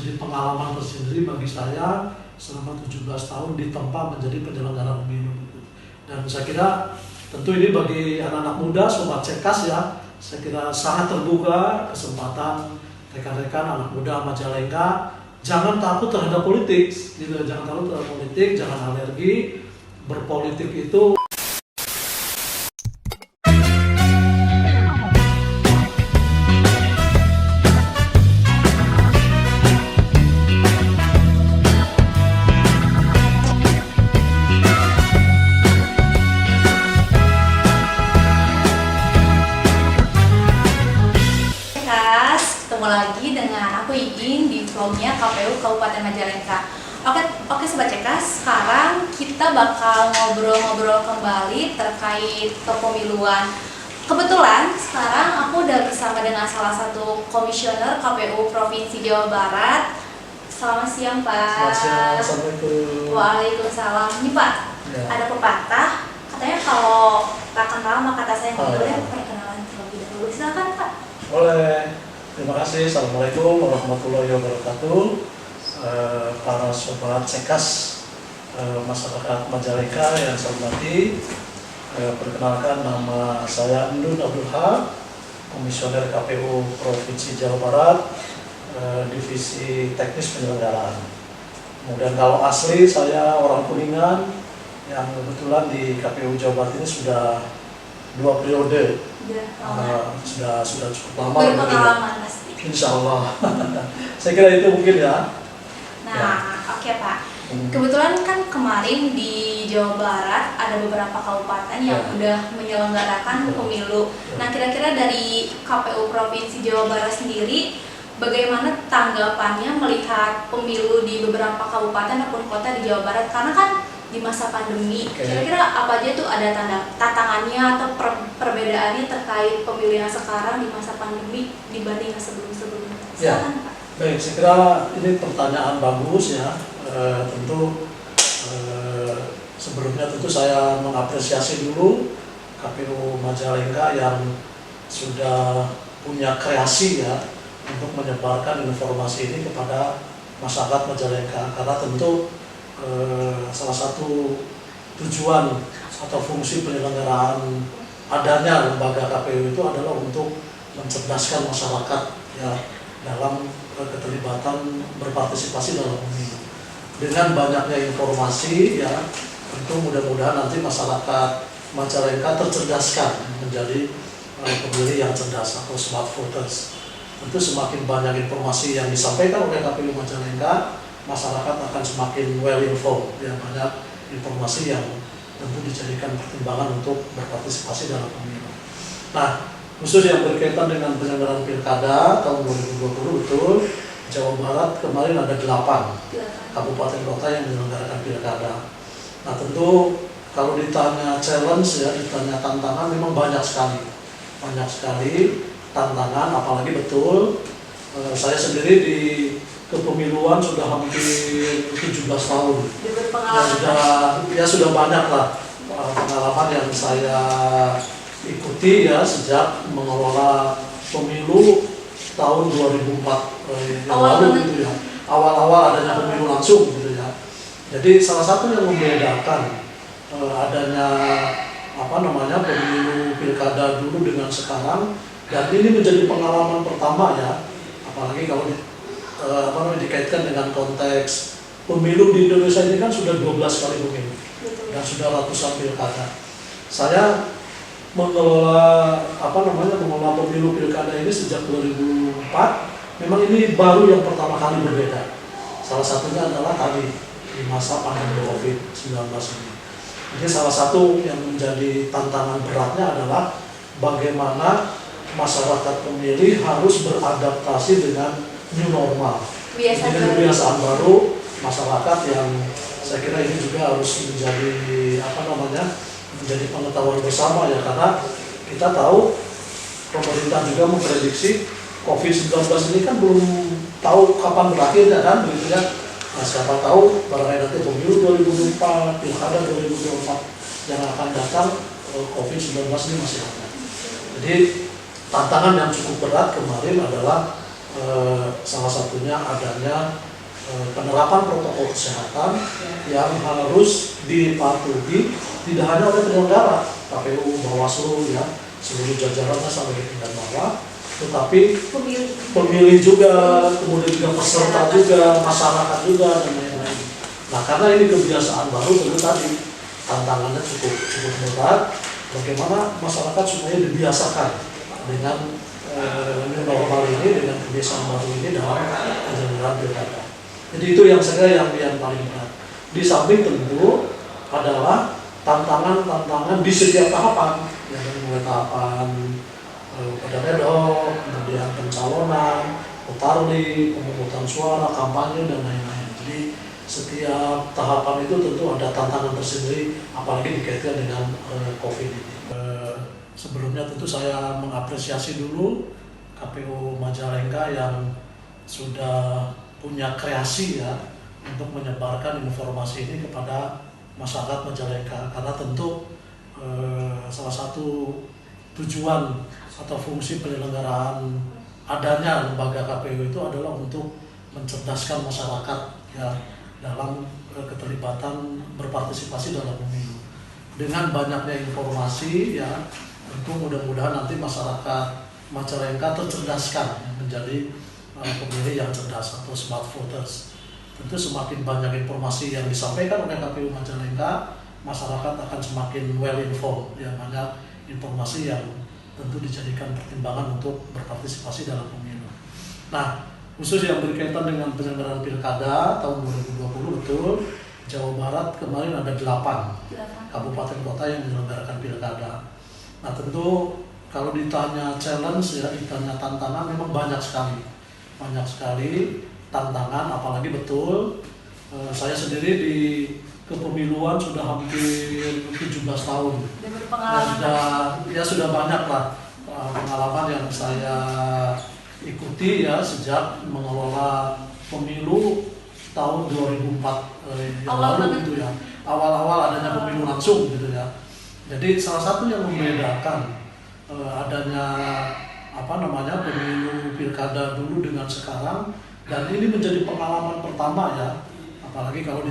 menjadi pengalaman tersendiri bagi saya selama 17 tahun ditempa menjadi penyelenggara pemilu. Dan saya kira tentu ini bagi anak-anak muda, sobat Cekas ya, saya kira sangat terbuka kesempatan rekan-rekan anak muda Majalengka. Jangan takut terhadap politik, gitu. Jangan takut terhadap politik, jangan alergi. Berpolitik itu ketemu lagi dengan aku Iin di vlognya KPU Kabupaten Majalengka. Oke Sobat Cekas, sekarang kita bakal ngobrol-ngobrol kembali terkait kepemiluan. Kebetulan sekarang aku udah bersama dengan salah satu komisioner KPU Provinsi Jawa Barat. Selamat siang Pak. Selamat siang, Assalamualaikum. Waalaikumsalam. Ini Pak, ya. Ada pepatah, katanya kalau tak kenal maka tak sayang. Boleh perkenalan terlebih dahulu. Silakan Pak. Boleh. Terima kasih. Assalamualaikum warahmatullahi wabarakatuh. Para sobat Cekas, masyarakat Majalengka yang saya hormati, perkenalkan nama saya Endun Abdul Haq, Komisioner KPU Provinsi Jawa Barat, Divisi Teknis Penyelenggaraan. Kemudian kalau asli saya orang Kuningan yang kebetulan di KPU Jawa Barat ini sudah 2 periode. Sudah cukup lama. Berpengalaman pasti. Insya Allah. Saya kira itu mungkin ya. Nah, oke Pak. Kebetulan kan kemarin di Jawa Barat ada beberapa kabupaten yang udah menyelenggarakan pemilu. Nah, kira-kira dari KPU Provinsi Jawa Barat sendiri, bagaimana tanggapannya melihat pemilu di beberapa kabupaten ataupun kota di Jawa Barat? Karena kan di masa pandemi, kira-kira apa aja tuh ada tantangannya atau perbedaannya terkait pemilu yang sekarang di masa pandemi dibanding yang sebelum-sebelumnya? Silakan Pak. Baik, saya kira ini pertanyaan bagus ya. Tentu sebelumnya tentu saya mengapresiasi dulu KPU Majalengka yang sudah punya kreasi ya untuk menyebarkan informasi ini kepada masyarakat Majalengka, karena tentu salah satu tujuan atau fungsi penyelenggaraan adanya lembaga KPU itu adalah untuk mencerdaskan masyarakat ya dalam keterlibatan berpartisipasi dalam pemilu. Dengan banyaknya informasi ya, tentu mudah-mudahan nanti masyarakat Majalengka tercerdaskan menjadi pemilih yang cerdas atau smart voters. Tentu semakin banyak informasi yang disampaikan oleh KPU Majalengka, masyarakat akan semakin well informed ya, banyak informasi yang tentu dijadikan pertimbangan untuk berpartisipasi dalam pemilu. Nah, khusus yang berkaitan dengan penyelenggaraan pilkada tahun 2020, betul Jawa Barat kemarin ada 8 kabupaten kota yang menyelenggarakan pilkada. Nah, tentu kalau ditanya challenge ya, ditanya tantangan, memang banyak sekali tantangan, apalagi betul saya sendiri di kepemiluan sudah hampir 17 tahun. Sudah banyak lah pengalaman yang saya ikuti ya sejak mengelola pemilu tahun 2004 yang lalu gitu ya. Awal-awal adanya pemilu langsung gitu ya. Jadi salah satu yang membedakan adanya pemilu pilkada dulu dengan sekarang, dan ini menjadi pengalaman pertama ya, apalagi kalau dikaitkan dengan konteks pemilu di Indonesia ini kan sudah 12 kali pemilu dan sudah ratusan pilkada. Saya mengelola pemilu pilkada ini sejak 2004. Memang ini baru yang pertama kali berbeda. Salah satunya adalah tadi di masa pandemi COVID-19 ini. Jadi salah satu yang menjadi tantangan beratnya adalah bagaimana masyarakat pemilih harus beradaptasi dengan new normal. Kebiasaan baru masyarakat yang saya kira ini juga harus menjadi pengetahuan bersama ya, karena kita tahu pemerintah juga memprediksi COVID-19 ini kan belum tahu kapan berakhirnya kan begitu ya. Nah, siapa tahu barangkali nanti pemilu 2024, pilkada 2024 yang akan datang, COVID-19 ini masih ada. Jadi tantangan yang cukup berat kemarin adalah salah satunya adanya penerapan protokol kesehatan yang harus dipatuhi tidak hanya oleh penyelenggara KPU, Bawaslu ya, seluruh jajarannya sampai ke tingkat bawah, tetapi pemilih juga, kemudian juga peserta juga, masyarakat juga dan lain-lain. Nah, karena ini kebiasaan baru, tentu tadi tantangannya cukup berat. Bagaimana masyarakat supaya dibiasakan dengan new normal ini, dengan kebiasaan baru ini dalam penyelenggaraan pilkada. Jadi itu yang saya yang paling berat. Di samping tentu adalah tantangan-tantangan di setiap tahapan, ya, mulai tahapan pada ad hoc, kemudian pencalonan, putarli, pemungutan suara, kampanye dan lain-lain. Jadi setiap tahapan itu tentu ada tantangan tersendiri, apalagi dikaitkan dengan COVID ini. Sebelumnya tentu saya mengapresiasi dulu KPU Majalengka yang sudah punya kreasi ya untuk menyebarkan informasi ini kepada masyarakat Majalengka, karena tentu salah satu tujuan atau fungsi penyelenggaraan adanya lembaga KPU itu adalah untuk mencerdaskan masyarakat ya dalam keterlibatan berpartisipasi dalam pemilu. Dengan banyaknya informasi ya, tentu mudah-mudahan nanti masyarakat Majalengka tercerdaskan ya, menjadi pemilih yang cerdas atau smart voters. Tentu semakin banyak informasi yang disampaikan oleh KPU Majalengka, masyarakat akan semakin well informed ya, banyak informasi yang tentu dijadikan pertimbangan untuk berpartisipasi dalam pemilu. Nah, khusus yang berkaitan dengan penyelenggaraan pilkada tahun 2020, betul Jawa Barat kemarin ada 8 kabupaten kota yang menyelenggarakan pilkada. Nah, tentu kalau ditanya challenge ya, ditanya tantangan, memang banyak sekali tantangan, apalagi betul saya sendiri di kepemiluan sudah hampir 17 tahun. Sudah banyak lah pengalaman yang saya ikuti ya sejak mengelola pemilu tahun 2004 yang lalu gitu ya. Awal-awal adanya pemilu langsung gitu ya. Jadi salah satu yang membedakan adanya pemilu pilkada dulu dengan sekarang, dan ini menjadi pengalaman pertama ya, apalagi kalau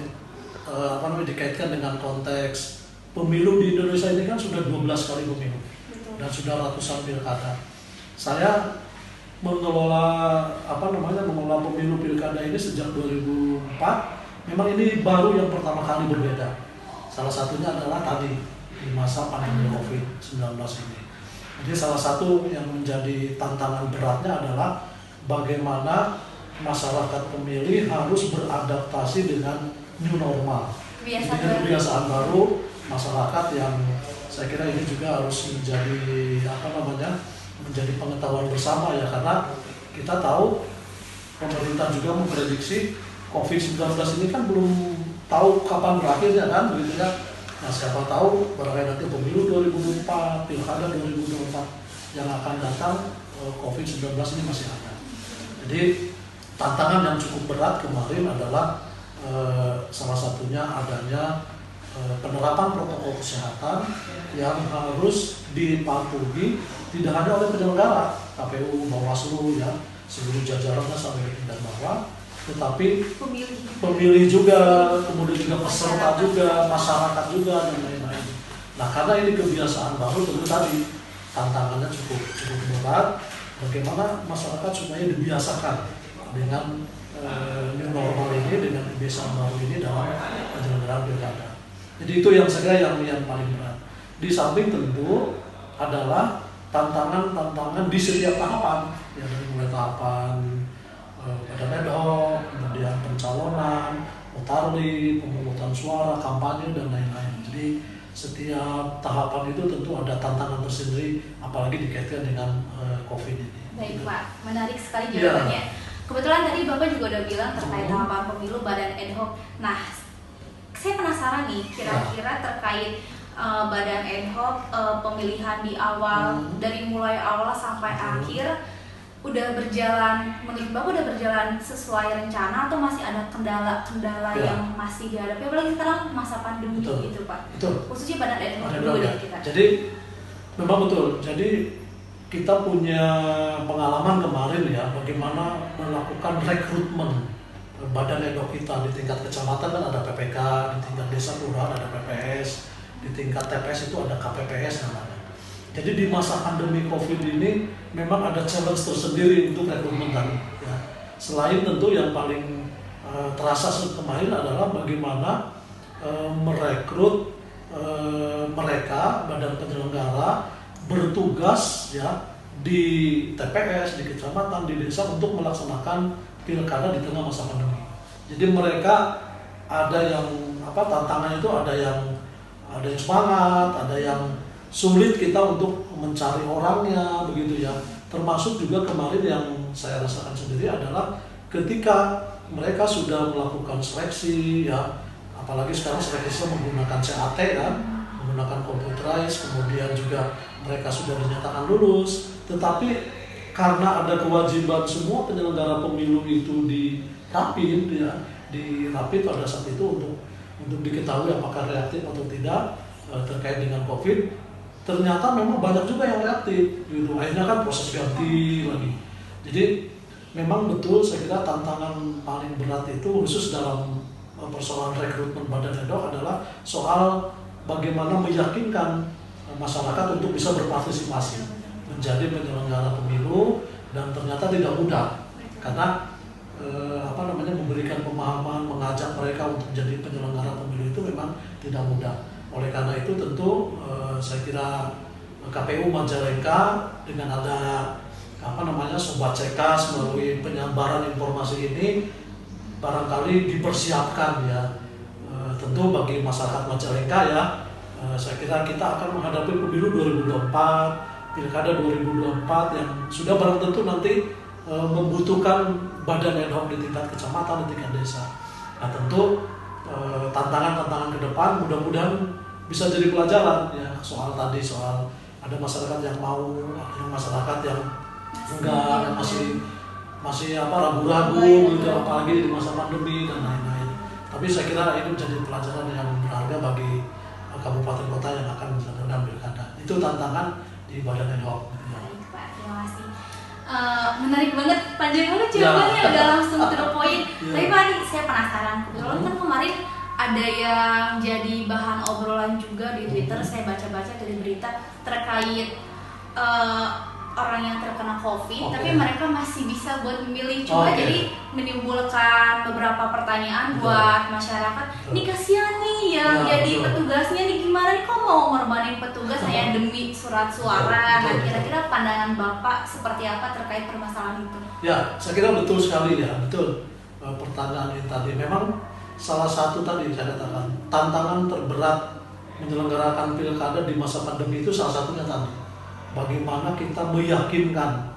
dikaitkan dengan konteks pemilu di Indonesia ini kan sudah 12 kali pemilu dan sudah ratusan pilkada. Saya mengelola pemilu pilkada ini sejak 2004. Memang ini baru yang pertama kali berbeda. Salah satunya adalah tadi di masa pandemi COVID-19 ini. Jadi salah satu yang menjadi tantangan beratnya adalah bagaimana masyarakat pemilih harus beradaptasi dengan new normal, dengan kebiasaan baru masyarakat, yang saya kira ini juga harus menjadi pengetahuan bersama ya, karena kita tahu pemerintah juga memprediksi COVID-19 ini kan belum tahu kapan berakhirnya kan, begitu ya. Nah, siapa tahu barangkali nanti pemilu 2024, pilkada 2024 yang akan datang, COVID-19 ini masih ada. Jadi tantangan yang cukup berat kemarin adalah salah satunya adanya penerapan protokol kesehatan yang harus dipatuhi tidak hanya oleh penyelenggara KPU, Bawaslu ya, seluruh jajarannya sampai ke tingkat bawah, tetapi pemilih juga, kemudian juga peserta juga, masyarakat juga dan lain-lain. Nah, karena ini kebiasaan baru, tentu tadi tantangannya cukup berat. Bagaimana masyarakat supaya dibiasakan dengan new normal ini, dengan kebiasaan baru ini dalam penyelenggaraan pilkada. Jadi itu yang saya yang paling berat. Di samping tentu adalah tantangan di setiap tahapan, ya, dari mulai tahapan pada ad hoc, kemudian pencalonan, putarli, pemungutan suara, kampanye dan lain-lain. Jadi setiap tahapan itu tentu ada tantangan tersendiri, apalagi dikaitkan dengan COVID ini. Baik Pak, menarik sekali jawabannya. Ya. Kebetulan tadi Bapak juga udah bilang terkait tahapan pemilu badan ad hoc. Nah, saya penasaran nih, kira-kira terkait badan ad hoc, pemilihan di awal, dari mulai awal sampai akhir, udah berjalan, menurut Bapak udah berjalan sesuai rencana atau masih ada kendala yang masih dihadapi, apalagi sekarang masa pandemi gitu Pak? Betul. Khususnya badan ad hoc dulu ya kita. Jadi memang betul. Jadi kita punya pengalaman kemarin ya, bagaimana melakukan rekrutmen badan ad hoc kita di tingkat kecamatan kan ada PPK, di tingkat desa kelurahan ada PPS, di tingkat TPS itu ada KPPS namanya. Jadi di masa pandemi COVID ini memang ada challenge tersendiri untuk rekrutmen tadi. Ya. Selain tentu yang paling terasa kemarin adalah bagaimana merekrut mereka badan penyelenggara bertugas ya di TPS, di kecamatan, di desa untuk melaksanakan pilkada di tengah masa pandemi. Jadi mereka ada yang tantangan itu ada yang semangat, ada yang sulit kita untuk mencari orangnya begitu ya. Termasuk juga kemarin yang saya rasakan sendiri adalah ketika mereka sudah melakukan seleksi ya, apalagi sekarang seleksinya menggunakan CAT kan, menggunakan computerized, kemudian juga mereka sudah dinyatakan lulus, tetapi karena ada kewajiban semua penyelenggara pemilu itu dirapid pada saat itu untuk diketahui apakah reaktif atau tidak terkait dengan COVID. Ternyata memang banyak juga yang reaktif, gitu. Akhirnya kan proses ganti lagi. Jadi memang betul saya kira tantangan paling berat itu khusus dalam persoalan rekrutmen badan ad hoc adalah soal bagaimana meyakinkan masyarakat untuk bisa berpartisipasi menjadi penyelenggara pemilu, dan ternyata tidak mudah karena memberikan pemahaman, mengajak mereka untuk menjadi penyelenggara pemilu itu memang tidak mudah. Oleh karena itu tentu saya kira KPU Majalengka dengan ada Sobat Cekas melalui penyebaran informasi ini barangkali dipersiapkan ya, tentu bagi masyarakat Majalengka ya. Saya kira kita akan menghadapi pemilu 2024, pilkada 2024 yang sudah barang tentu nanti membutuhkan badan ad hoc di tingkat kecamatan, di tingkat desa. Nah tentu tantangan-tantangan ke depan mudah-mudahan bisa jadi pelajaran ya, soal ada masyarakat yang mau, ada masyarakat yang enggak, masih ragu-ragu gitu, apalagi di masa pandemi dan lain-lain. Tapi saya kira ini menjadi pelajaran yang berharga bagi kabupaten kota yang akan menjalankan pilkada. Itu tantangan di badan ad hoc. Baik Pak, terima kasih. Menarik banget, panjang banget jawabannya, udah langsung to the point. Tapi Pak, nih saya penasaran. Kebetulan kan kemarin ada yang jadi bahan obrolan juga di Twitter, saya baca-baca dari berita terkait orang yang terkena COVID, tapi mereka masih bisa buat memilih. Coba jadi menimbulkan beberapa pertanyaan buat masyarakat. Ini kasihan nih yang jadi petugasnya nih, gimana nih, kok mau ngorbanin petugas hanya demi surat suara? Nah, kira-kira pandangan Bapak seperti apa terkait permasalahan itu? Ya, saya kira betul sekali ya, betul. Pertanyaan ini tadi memang salah satu tadi saya katakan tantangan terberat menyelenggarakan pilkada di masa pandemi itu salah satunya tadi. Bagaimana kita meyakinkan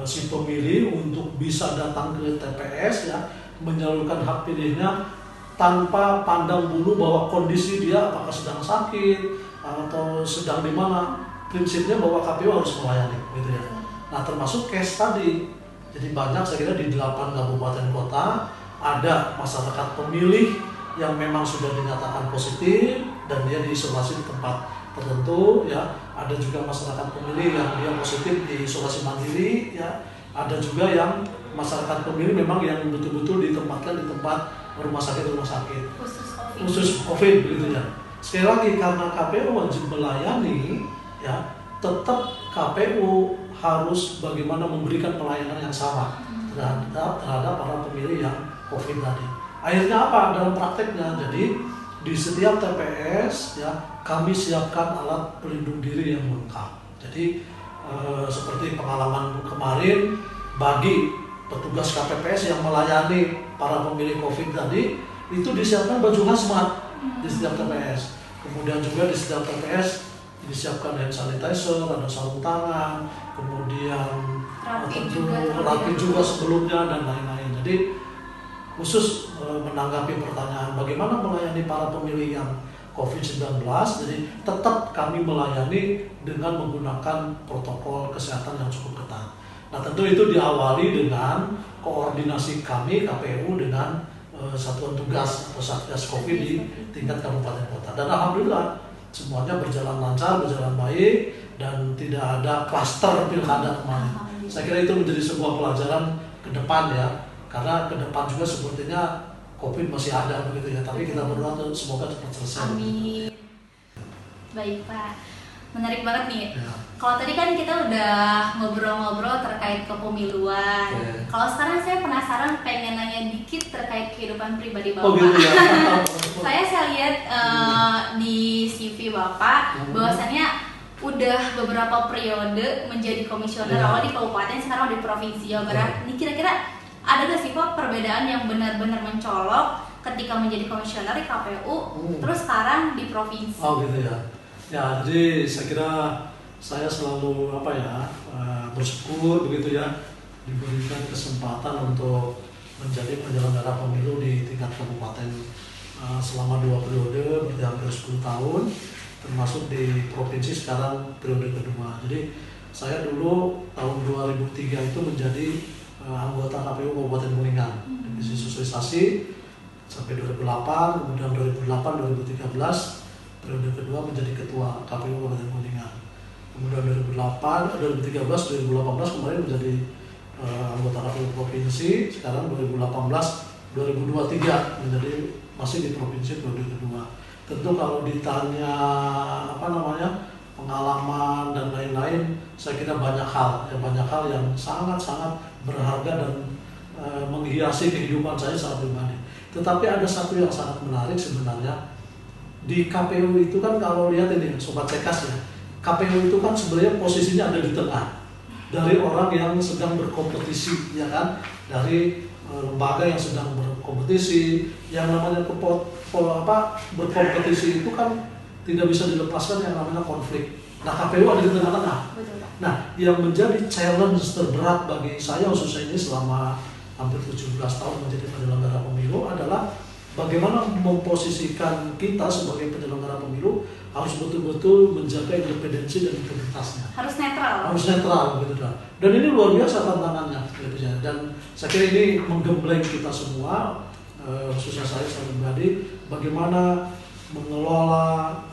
si pemilih untuk bisa datang ke TPS ya, menyalurkan hak pilihnya tanpa pandang bulu bahwa kondisi dia apakah sedang sakit atau sedang di mana. Prinsipnya bahwa KPU harus melayani gitu ya. Nah, termasuk case tadi. Jadi banyak saya kira di 8 kabupaten kota ada masyarakat pemilih yang memang sudah dinyatakan positif dan dia diisolasi di tempat tertentu ya. Ada juga masyarakat pemilih yang dia positif di isolasi mandiri ya. Ada juga yang masyarakat pemilih memang yang betul-betul ditempatkan di tempat rumah sakit khusus COVID begitu ya. Sekali lagi karena KPU wajib melayani ya, tetap KPU harus bagaimana memberikan pelayanan yang sama terhadap para pemilih yang COVID tadi. Akhirnya apa dalam prakteknya? Jadi di setiap TPS ya kami siapkan alat pelindung diri yang lengkap. Jadi seperti pengalaman kemarin bagi petugas KPPS yang melayani para pemilih COVID tadi itu disiapkan baju hazmat di setiap TPS. Kemudian juga di setiap TPS disiapkan hand sanitizer, ada sarung tangan, kemudian rapi juga sebelumnya dan lain-lain. Jadi khusus menanggapi pertanyaan bagaimana melayani para pemilih yang COVID-19, jadi tetap kami melayani dengan menggunakan protokol kesehatan yang cukup ketat. Nah tentu itu diawali dengan koordinasi kami KPU dengan satuan tugas atau satgas COVID di tingkat kabupaten kota. Dan alhamdulillah semuanya berjalan lancar, berjalan baik, dan tidak ada klaster pilkada kemarin. Saya kira itu menjadi sebuah pelajaran ke depan ya, karena ke depan juga sepertinya COVID masih ada begitu ya, tapi kita berdoa semoga cepat selesai. Amin. Baik Pak, menarik banget nih. Ya. Kalau tadi kan kita udah ngobrol-ngobrol terkait kepemiluan. Kalau sekarang saya penasaran, pengen nanya dikit terkait kehidupan pribadi Bapak. Oh gitu ya. saya lihat di CV Bapak bahwasannya udah beberapa periode menjadi komisioner, awal di kabupaten, sekarang di provinsi Jawa Barat. Ini kira-kira ada gak sih Pak perbedaan yang benar-benar mencolok ketika menjadi komisioner di KPU, terus sekarang di provinsi? Oh gitu ya. Ya, jadi saya kira saya selalu bersyukur begitu ya, diberikan kesempatan untuk menjadi penyelenggara pemilu di tingkat kabupaten selama 2 periode, berarti hampir 10 tahun, termasuk di provinsi sekarang periode kedua. Jadi saya dulu tahun 2003 itu menjadi anggota KPU Kabupaten Kuningan, divisi sosialisasi sampai 2008, kemudian 2008-2013 periode kedua menjadi ketua KPU Kabupaten Kuningan. Kemudian 2013-2018 kemarin menjadi anggota KPU provinsi, sekarang 2018-2023 menjadi masih di provinsi periode kedua. Tentu kalau ditanya pengalaman dan lain-lain, saya kira banyak hal yang sangat-sangat berharga dan menghiasi kehidupan saya secara pribadi. Tetapi ada satu yang sangat menarik sebenarnya. Di KPU itu kan kalau lihat ini Sobat Cekas ya, KPU itu kan sebenarnya posisinya ada di tengah dari orang yang sedang berkompetisi, ya kan, dari lembaga yang sedang berkompetisi. Yang namanya berkompetisi itu kan tidak bisa dilepaskan yang namanya konflik. Nah, KPU ada di tengah-tengah. Nah, yang menjadi challenge terberat bagi saya khususnya ini selama hampir 17 tahun menjadi penyelenggara pemilu adalah bagaimana memposisikan kita sebagai penyelenggara pemilu harus betul-betul menjaga independensi dan integritasnya. Harus netral. Harus netral gitu kan. Dan ini luar biasa tantangannya gitu ya. Dan saya kira ini menggembleng kita semua, khususnya saya pribadi, bagaimana mengelola,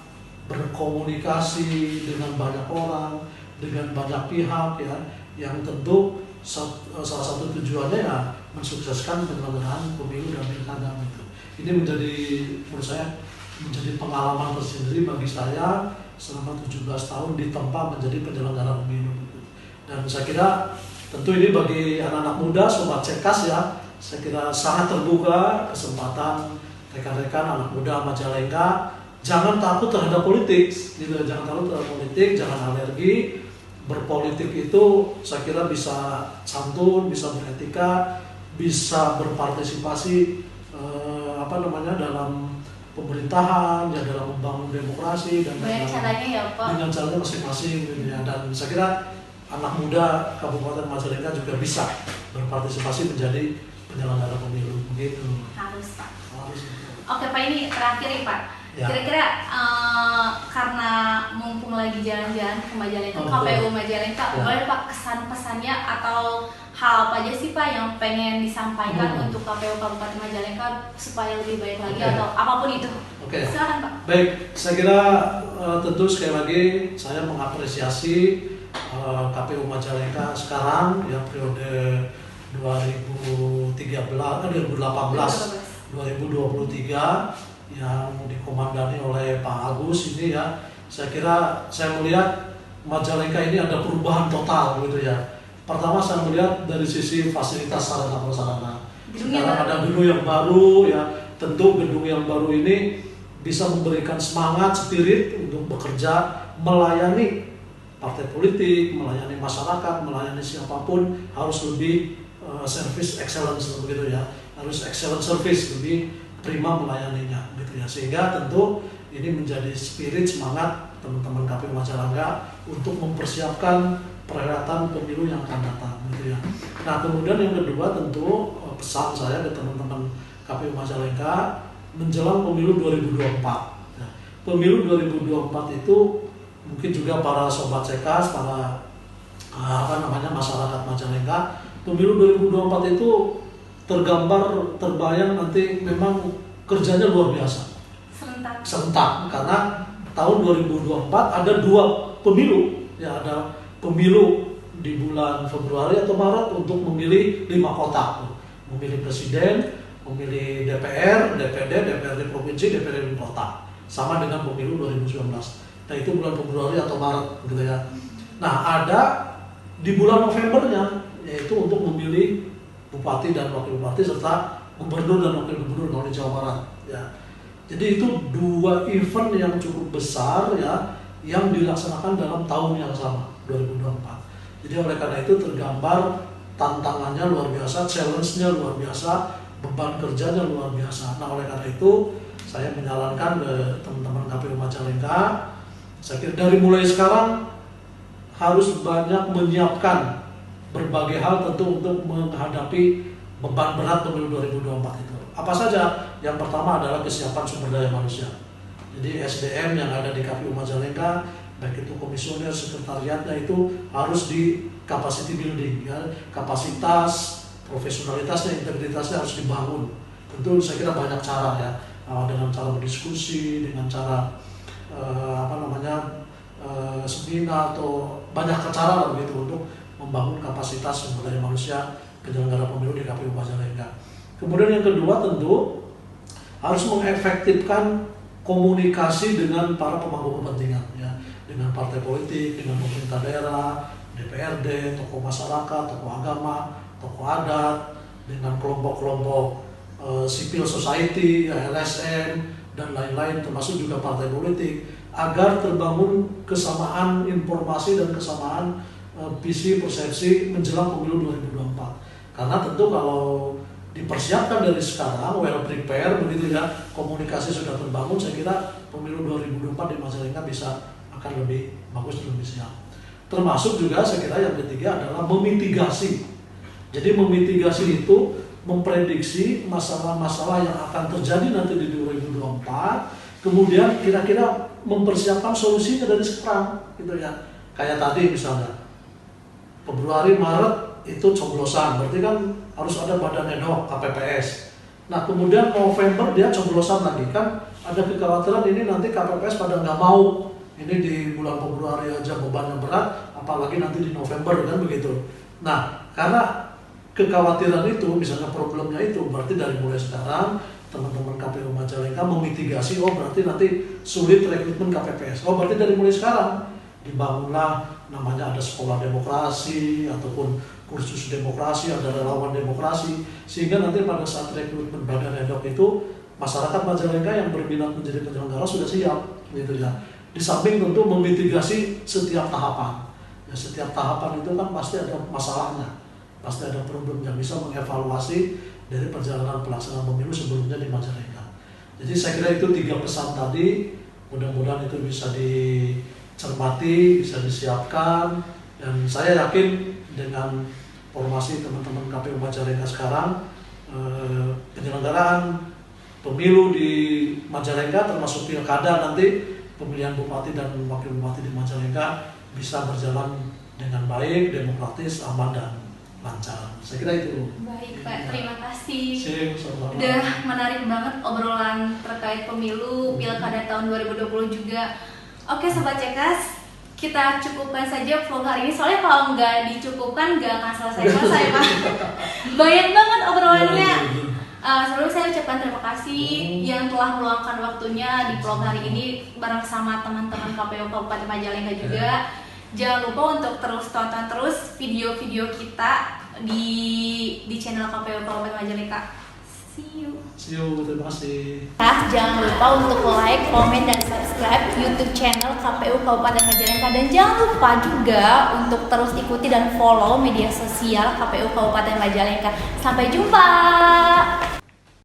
berkomunikasi dengan banyak orang, dengan banyak pihak ya, yang tentu salah satu tujuannya ya mensukseskan penyelenggaraan pemilu dan pilkada gitu. Ini menjadi menurut saya menjadi pengalaman tersendiri bagi saya selama 17 tahun ditempa menjadi penyelenggara pemilu gitu. Dan saya kira tentu ini bagi anak-anak muda Sobat Cekas ya, saya kira sangat terbuka kesempatan rekan-rekan anak muda Majalengka, jangan takut terhadap politik gitu, jangan takut terhadap politik, jangan alergi. Berpolitik itu saya kira bisa santun, bisa beretika, bisa berpartisipasi dalam pemerintahan, ya dalam membangun demokrasi dan caranya ya Pak. Dengan caranya masing-masing gitu ya. Dan saya kira anak muda Kabupaten Majalengka juga bisa berpartisipasi menjadi penyelenggara pemilu begitu. Harus Pak. Harus. Oke Pak, ini terakhir nih Pak. Ya. Kira-kira karena mumpung lagi jalan-jalan ke Majalengka, KPU Majalengka, boleh Pak kesan-pesannya atau hal apa aja sih Pak yang pengen disampaikan untuk KPU Kabupaten Majalengka supaya lebih baik lagi atau apapun itu? Silakan Pak. Baik, saya kira tentu sekali lagi saya mengapresiasi KPU Majalengka sekarang ya periode 2018-2023 yang dikomandani oleh Pak Agus ini ya. Saya kira saya melihat Majalengka ini ada perubahan total gitu ya. Pertama saya melihat dari sisi fasilitas sarana prasarana. Sekarang ada gedung yang baru ya. Tentu gedung yang baru ini bisa memberikan semangat, spirit untuk bekerja, melayani partai politik, melayani masyarakat, melayani siapapun, harus lebih service excellence begitu ya. Harus excellent service, lebih prima melayaninya gitu ya. Sehingga tentu ini menjadi spirit, semangat teman-teman KPU Majalengka untuk mempersiapkan perhelatan pemilu yang akan datang gitu ya. Nah, kemudian yang kedua tentu pesan saya ke teman-teman KPU Majalengka menjelang pemilu 2024. Ya, pemilu 2024 itu mungkin juga para Sobat Cekas, para masyarakat Majalengka, pemilu 2024 itu terbayang nanti memang kerjanya luar biasa. Serentak karena tahun 2024 ada 2 pemilu ya ada pemilu di bulan Februari atau Maret untuk memilih 5 kota, memilih presiden, memilih DPR, DPD, DPRD provinsi, DPRD kota, sama dengan pemilu 2019. Nah itu bulan Februari atau Maret gitu ya. Nah ada di bulan Novembernya, yaitu untuk memilih bupati dan wakil bupati serta gubernur dan wakil gubernur kalau di Jawa Barat ya. Jadi itu 2 event yang cukup besar ya, yang dilaksanakan dalam tahun yang sama 2024. Jadi oleh karena itu tergambar tantangannya luar biasa, challenge-nya luar biasa, beban kerjanya luar biasa. Nah oleh karena itu saya menyarankan ke teman-teman KPU Majalengka, saya kira dari mulai sekarang harus banyak menyiapkan berbagai hal tentu untuk menghadapi beban berat pemilu 2024 itu. Apa saja? Yang pertama adalah kesiapan sumber daya manusia. Jadi SDM yang ada di KPU Majalengka, baik itu komisioner, sekretariatnya itu harus di capacity building, ya. Kapasitas, profesionalitasnya, integritasnya harus dibangun. Tentu saya kira banyak cara ya, dengan cara berdiskusi, dengan cara seminar atau banyak cara begitu untuk membangun kapasitas sumber daya manusia penyelenggara pemilu di KPU Majalengka. Kemudian yang kedua tentu harus mengefektifkan komunikasi dengan para pemangku kepentingan ya, dengan partai politik, dengan pemerintah daerah, DPRD, tokoh masyarakat, tokoh agama, tokoh adat, dengan kelompok-kelompok civil society, LSM dan lain-lain, termasuk juga partai politik, agar terbangun kesamaan informasi dan kesamaan visi persepsi menjelang pemilu 2024. Karena tentu kalau dipersiapkan dari sekarang, well prepare begitu ya, komunikasi sudah terbangun, saya kira pemilu 2024 di Majalengka bisa akan lebih bagus dan lebih siap. Termasuk juga saya kira yang ketiga adalah memitigasi. Jadi memitigasi itu memprediksi masalah-masalah yang akan terjadi nanti di 2024, kemudian kira-kira mempersiapkan solusinya dari sekarang gitu ya. Kayak tadi misalnya Februari Maret itu coblosan, berarti kan harus ada badan ad hoc KPPS. Nah kemudian November dia coblosan lagi, kan ada kekhawatiran ini nanti KPPS pada nggak mau, ini di bulan Februari aja bebannya berat, apalagi nanti di November kan begitu. Nah karena kekhawatiran itu, misalnya problemnya itu, berarti dari mulai sekarang teman-teman KPU Majalengka memitigasi, oh berarti nanti sulit rekrutmen KPPS, oh berarti dari mulai sekarang dibangunlah namanya ada sekolah demokrasi ataupun kursus demokrasi, ada relawan demokrasi, sehingga nanti pada saat rekrutmen badan ad hoc itu masyarakat Majalengka yang berminat menjadi penyelenggara sudah siap gitu ya. Di samping tentu memitigasi setiap tahapan ya, setiap tahapan itu kan pasti ada masalahnya, pasti ada problem yang bisa mengevaluasi dari perjalanan pelaksanaan pemilu sebelumnya di Majalengka. Jadi saya kira itu 3 pesan tadi, mudah-mudahan itu bisa dicermati, bisa disiapkan, dan saya yakin dengan formasi teman-teman KPU Majalengka sekarang, penyelenggaraan pemilu di Majalengka termasuk pilkada nanti, pemilihan bupati dan wakil bupati di Majalengka bisa berjalan dengan baik, demokratis, aman dan lancar. Saya kira itu. Baik Pak, terima kasih. Sama-sama. Udah menarik banget obrolan terkait pemilu pilkada tahun 2020 juga. Oke Sobat Cekas, kita cukupkan saja vlog hari ini, soalnya kalau nggak dicukupkan nggak akan selesai-selesai Pak. Banyak banget obrolannya. Sebelum saya ucapkan terima kasih yang telah meluangkan waktunya di vlog hari ini bareng sama teman-teman KPU Kabupaten Majalengka juga. Jangan lupa untuk terus tonton terus video-video kita di channel KPU Kabupaten Majalengka. See you. See you, terima kasih. Nah, jangan lupa untuk like, komen, dan subscribe YouTube channel KPU Kabupaten Majalengka, dan jangan lupa juga untuk terus ikuti dan follow media sosial KPU Kabupaten Majalengka. Sampai jumpa.